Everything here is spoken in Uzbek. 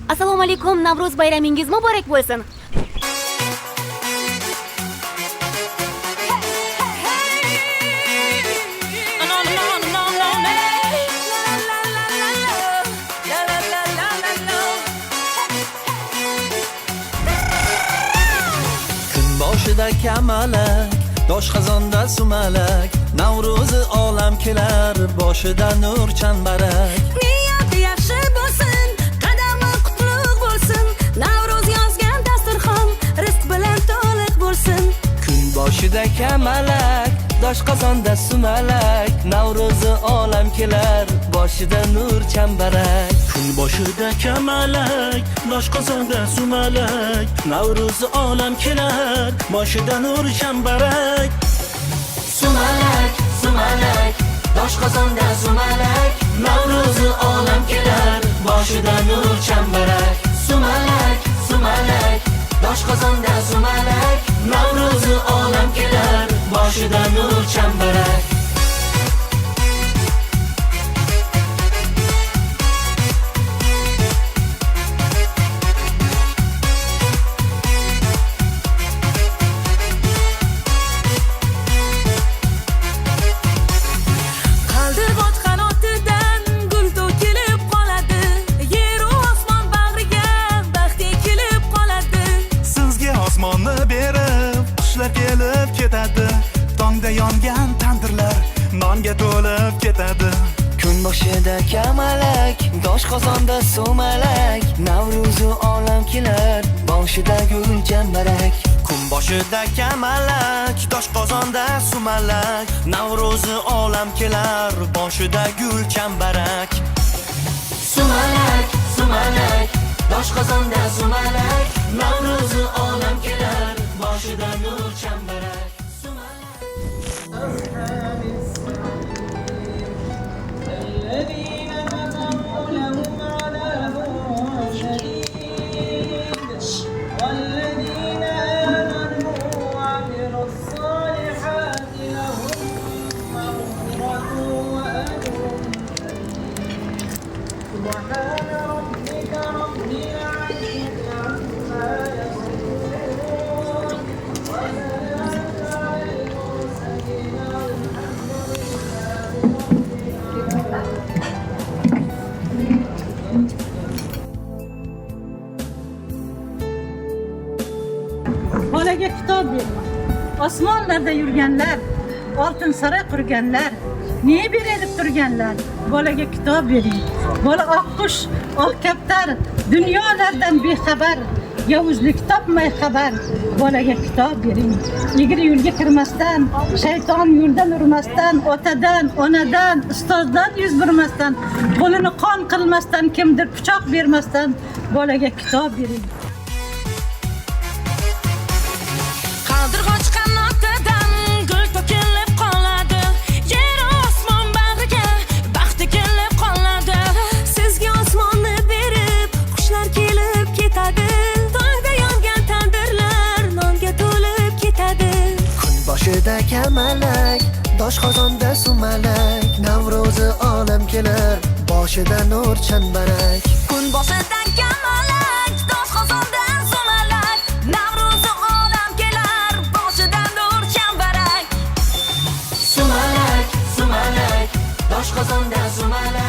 Assalomu alaykum, Navro'z bayramingiz muborak bo'lsin. Kun boshida kamalak, dosh qozonda sumalak, Navro'zi olam kelar, boshida nur chambarak. Niyati yaxshi bo'lsin, qadami qutlug' bo'lsin, Navro'z yozgan dasturxon rizq bilan to'liq bo'lsin. Kun boshida kamalak, dosh qozonda sumalak, Navro'zi olam kelar, boshida nur chambarak. Kun boshida kamalak, dosh qozonda sumalak, Navro'zi olam kelar, boshida nur chambarak. Sumalak, sumalak, dosh qozonda sumalak, Navro'zi olam kelar, boshida nur chambarak. Sumalak, sumalak, dosh qozonda sumalak, Navro'zi olam kelar, boshida nur chambarak. Qaldirg'och qanotidan gul to'kilib qoladi, yer u osmon bag'riga baxt kelib qoladi. Sizga osmonni berib, qushlar kelib ketadi. Tongda yongan tandirlar nonga to'lib ketadi. Kun boshida kamalak, dosh qozonda sumalak, Navro'zi olam kelar, boshida gul chambarak. Kun boshida kamalak, dosh qozonda sumalak, Navro'zi olam kelar, boshida gul chambarak. Sumalak, sumalak, dosh qozonda sumalak, Navro'zi olam kelar, boshida nur chambarak. الذين كفروا لهم عذاب شديد والذين آمنوا وعملوا الصالحات لهم مغفرة وأجر سبحان ربك رب العزة عما يصفون وسلام على المرسلين والحمد Bolaga kitob ber. Osmonlarda yurganlar, oltin saroy qurganlar, ne berib turganlar? Bolaga kitob bering. Bola oqqush, oq kaptar, dunyolardan bexabar, yovuzlik topmay xabar. Bolaga kitob bering. Egri yo'lga kirmasdan, shayton yo'ldan urmasdan, otadan, onadan, ustozdan yuz burmasdan, qo'lini qon qilmasdan, kimdir pichoq bermasdan bolaga kitob bering. Qaldirg'och qanotidan gul to'kilib qoladi, yer osmon bag'riga baxt kelib qoladi. Sizga osmonni berib, qushlar kelib ketadi. Tongda yongan tandirlar nonga to'lib ketadi. Kun boshida kamalak, dosh qozonda sumalak, Navro'zi olam kelar, boshida nur chambarak. Kun boshida kamalak, dosh qozonda sumalak, Navro'zi olam kelar, boshida nur chambarak. Sumalak, sumalak, dosh qozonda sumalak,